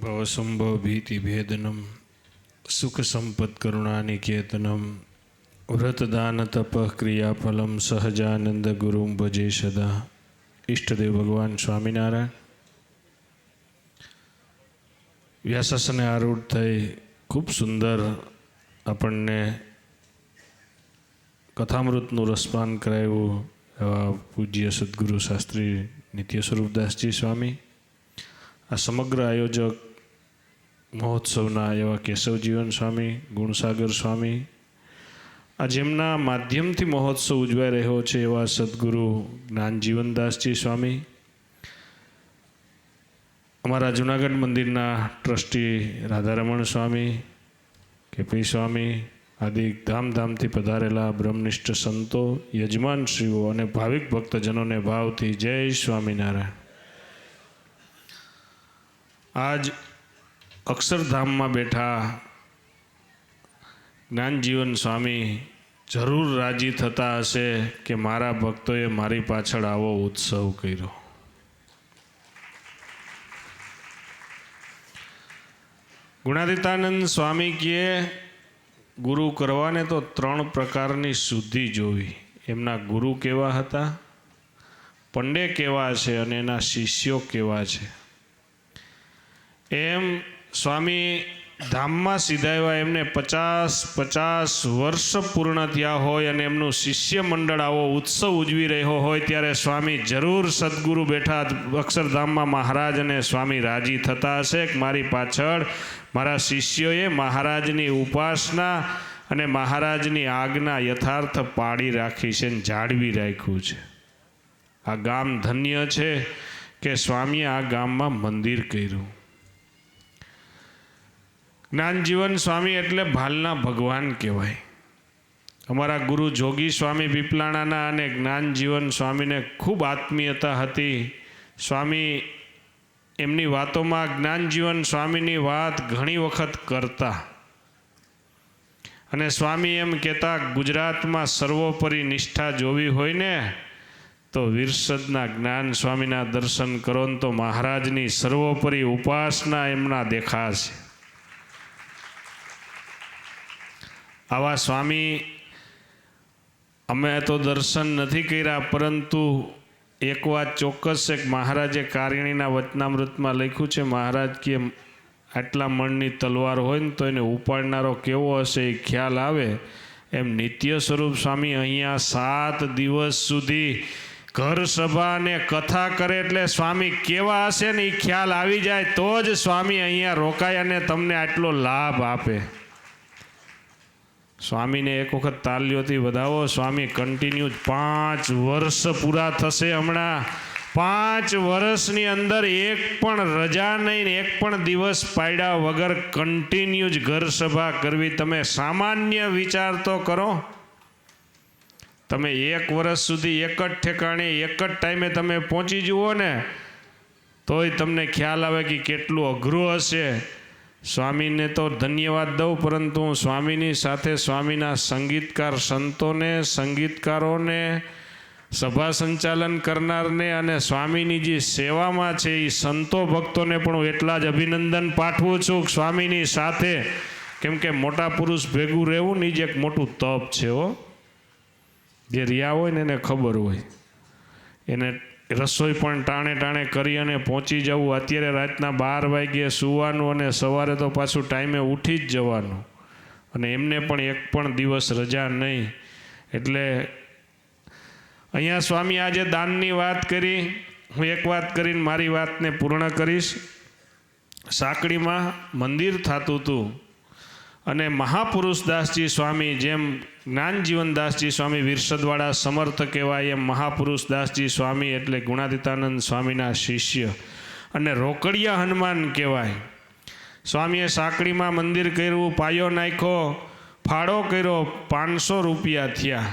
भवसंभव भीति भेदनम सुख संपत् करुणानिकेतनम व्रतदान तप क्रियाफलम सहजानंद गुरु भजे सदा। इष्टदेव भगवान स्वामीनारायण व्यासासने आरूढ़ थई खूब सुंदर આપણને કથામૃતનું રસપાન કરાવ્યું એવા પૂજ્ય સદગુરુ શાસ્ત્રી નિત્ય સ્વરૂપદાસજી સ્વામી, આ સમગ્ર આયોજક મહોત્સવના એવા કેશવજીવન સ્વામી, ગુણસાગર સ્વામી, આ જેમના માધ્યમથી મહોત્સવ ઉજવાઈ રહ્યો છે એવા સદગુરુ જ્ઞાનજીવનદાસજી સ્વામી, અમારા જૂનાગઢ મંદિરના ટ્રસ્ટી રાધારમણ સ્વામી, કેપી સ્વામી આદિ ધામધામથી પધારેલા બ્રહ્મનિષ્ઠ સંતો, યજમાનશ્રીઓ અને ભાવિક ભક્તજનોને ભાવથી જય સ્વામિનારાયણ। આજ અક્ષરધામમાં બેઠા જ્ઞાનજીવન સ્વામી જરૂર રાજી થતા હશે કે મારા ભક્તોએ મારી પાછળ આવો ઉત્સવ કર્યો। ગુણાતીતાનંદ સ્વામી કહે ગુરુ કરવાને તો 3 પ્રકારની શુદ્ધિ જોવી। એમના ગુરુ કેવા હતા, પંડે કેવા છે અને એના શિષ્યો કેવા છે। એમ સ્વામી ધામમાં સીધાવ્યા, એમને 50 વર્ષ પૂર્ણ થયા હોય અને એમનું શિષ્ય મંડળ આવો ઉત્સવ ઉજવી રહ્યો હોય ત્યારે સ્વામી જરૂર સદગુરુ બેઠા અક્ષરધામમાં મહારાજ અને સ્વામી રાજી થતા હશે કે મારી પાછળ મારા શિષ્યોએ મહારાજની ઉપાસના અને મહારાજની આજ્ઞા યથાર્થ પાડી રાખી છે અને જાળવી રાખ્યું છે। આ ગામ ધન્ય છે કે સ્વામીએ આ ગામમાં મંદિર કર્યું। જ્ઞાનજીવન સ્વામી એટલે ભાલના ભગવાન કહેવાય। અમારા ગુરુ જોગી સ્વામી પીપલાણાના અને જ્ઞાનજીવન સ્વામીને ખૂબ આત્મીયતા હતી। સ્વામી એમની વાતોમાં જ્ઞાનજીવન સ્વામીની વાત ઘણી વખત કરતા અને સ્વામી એમ કહેતા, ગુજરાતમાં સર્વોપરી નિષ્ઠા જોવી હોય ને તો વિરસદના જ્ઞાન સ્વામીના દર્શન કરો ને તો મહારાજની સર્વોપરી ઉપાસના એમના દેખાશે। આવા સ્વામી અમે તો દર્શન નથી કર્યા, પરંતુ એક વાત ચોક્કસ છે કે મહારાજે કારિણીના વચનામૃતમાં લખ્યું છે, મહારાજ કે આટલા મણની તલવાર હોય ને તો એને ઉપાડનારો કેવો હશે એ ખ્યાલ આવે। એમ નિત્ય સ્વરૂપ સ્વામી અહીંયા 7 દિવસ સુધી ઘર સભા ને કથા કરે એટલે સ્વામી કેવા હશે ને એ ખ્યાલ આવી જાય તો જ સ્વામી અહીંયા રોકાય અને તમને આટલો લાભ આપે। સ્વામીને એક વખત તાલીઓથી વધાવો। સ્વામી કન્ટિન્યુ 5 વર્ષ પૂરા થશે હમણાં। 5 વર્ષની અંદર એક પણ રજા નહીં, એક પણ દિવસ પાડ્યા વગર કન્ટિન્યુ જ ઘર સભા કરવી। તમે સામાન્ય વિચાર તો કરો, તમે 1 વર્ષ સુધી એક જ ઠેકાણે એક જ ટાઈમે તમે પહોંચી જુઓ ને તોય તમને ખ્યાલ આવે કે કેટલું અઘરું હશે। સ્વામીને તો ધન્યવાદ દઉં, પરંતુ હું સ્વામીની સાથે સ્વામીના સંગીતકાર સંતોને, સંગીતકારોને, સભા સંચાલન કરનારને અને સ્વામીની જે સેવામાં છે એ સંતો ભક્તોને પણ હું એટલા જ અભિનંદન પાઠવું છું સ્વામીની સાથે, કેમ કે મોટા પુરુષ ભેગું રહેવું ને એ જ એક મોટું તપ છે હો। જે રહ્યા હોય ને એને ખબર હોય, એને રસોઈ પણ ટાણે કરી અને પહોંચી જવું। અત્યારે રાતના 12 વાગ્યે સૂવાનું અને સવારે તો પાછું ટાઈમે ઉઠી જ જવાનું, અને એમને પણ એક પણ દિવસ રજા નહીં। એટલે અહીંયા સ્વામી આજે દાનની વાત કરી, હું એક વાત કરીને મારી વાતને પૂર્ણ કરીશ। સાંકળીમાં મંદિર થતું હતું અને મહાપુરુષદાસજી સ્વામી, જેમ જ્ઞાનજીવનદાસજી સ્વામી વિરસદવાળા સમર્થ કહેવાય, એમ મહાપુરુષદાસજી સ્વામી એટલે ગુણાતીતાનંદ સ્વામીના શિષ્ય અને રોકડિયા હનુમાન કહેવાય। સ્વામીએ સાંકળીમાં મંદિર કર્યું, પાયો નાખ્યો, ફાળો કર્યો, 500 રૂપિયા થયા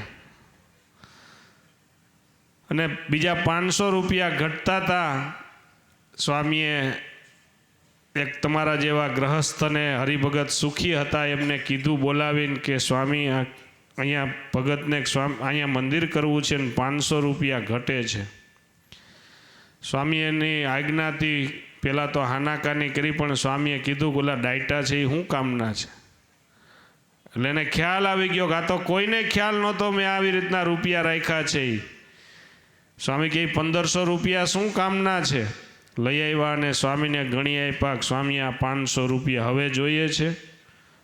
અને બીજા 500 રૂપિયા ઘટતા હતા। સ્વામીએ એક તમારા જેવા ગ્રહસ્થને હરિભગત સુખી હતા એમને કીધું બોલાવીને કે સ્વામી અહીંયા ભગતને અહીંયા મંદિર કરવું છે ને 500 રૂપિયા ઘટે છે। સ્વામી એની આજ્ઞાથી પહેલાં તો હાનાકાની કરી, પણ સ્વામીએ કીધું ઓલા ડાયટા છે એ શું કામના છે? એટલે એને ખ્યાલ આવી ગયો કે આ તો કોઈને ખ્યાલ નહોતો મેં આવી રીતના રૂપિયા રાખ્યા છે. સ્વામી કહે 1500 રૂપિયા શું કામના છે? લઈ આવ્યા અને સ્વામીને ગણી આપ્યા. સ્વામી આ 500 રૂપિયા હવે જોઈએ છે?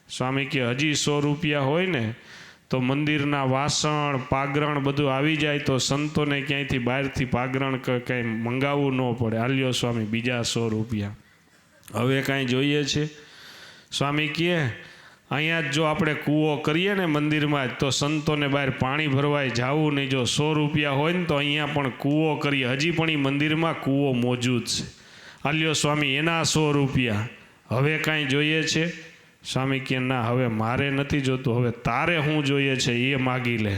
સ્વામી કે હજી 100 રૂપિયા હોય ને તો મંદિરના વાસણ પાગરણ બધું આવી જાય તો સંતોને ક્યાંયથી બહારથી પાગરણ કંઈ મંગાવવું ન પડે. હાલ્યો સ્વામી બીજા 100 રૂપિયા હવે કાંઈ જોઈએ છે? સ્વામી કહે અહીંયા જ જો આપણે કૂવો કરીએ ને મંદિરમાં જ તો સંતોને બહાર પાણી ભરવાય જવું નહીં. જો 100 રૂપિયા હોય ને તો અહીંયા પણ કૂવો કરીએ. હજી પણ એ મંદિરમાં કૂવો મોજૂદ છે. હાલ્યો સ્વામી એના 100 રૂપિયા હવે કાંઈ જોઈએ છે? સ્વામી કે ના હવે મારે નથી જોતું, હવે તારે શું જોઈએ છે એ માગી લે.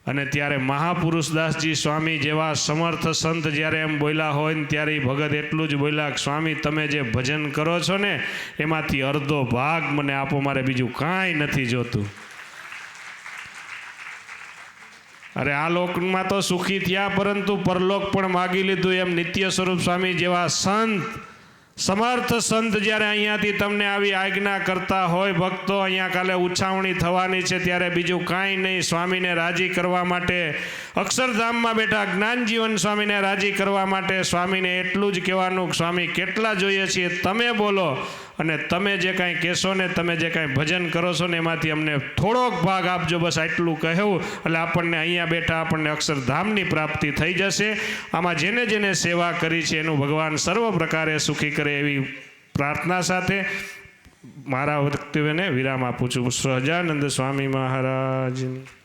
અને ત્યારે મહાપુરુષદાસજી સ્વામી જેવા સમર્થ સંત જ્યારે એમ બોલ્યા હોય ને ત્યારે એ ભગત એટલું જ બોલ્યા કે સ્વામી તમે જે ભજન કરો છો ને એમાંથી અડધો ભાગ મને આપો, મારે બીજું કાંઈ નથી જોતું. અરે આ લોકમાં તો સુખી થયા પરંતુ પરલોક પણ માગી લીધું. એમ નિત્ય સ્વરૂપ સ્વામી જેવા સંત સમર્થ સંત જ્યારે અહીંયાથી તમને આવી આજ્ઞા કરતા હોય, ભક્તો અહીંયા કાલે ઉછાવણી થવાની છે ત્યારે બીજું કાંઈ નહીં, સ્વામીને રાજી કરવા માટે અક્ષરધામમાં બેઠા જ્ઞાનજીવન સ્વામીને રાજી કરવા માટે સ્વામીને એટલું જ કહેવાનું સ્વામી કેટલા જોઈએ છીએ તમે બોલો, અને તમે જે કાંઈ કહેશો ને તમે જે કાંઈ ભજન કરો છો ને એમાંથી અમને થોડોક ભાગ આપજો, બસ આટલું કહેવું એટલે આપણને અહીંયા બેઠા આપણને અક્ષરધામની પ્રાપ્તિ થઈ જશે. આમાં જેને જેને સેવા કરી છે એનું ભગવાન સર્વ પ્રકારે સુખી કરે એવી પ્રાર્થના સાથે મારા વક્તવ્યને વિરામ આપું છું. સહજાનંદ સ્વામી મહારાજની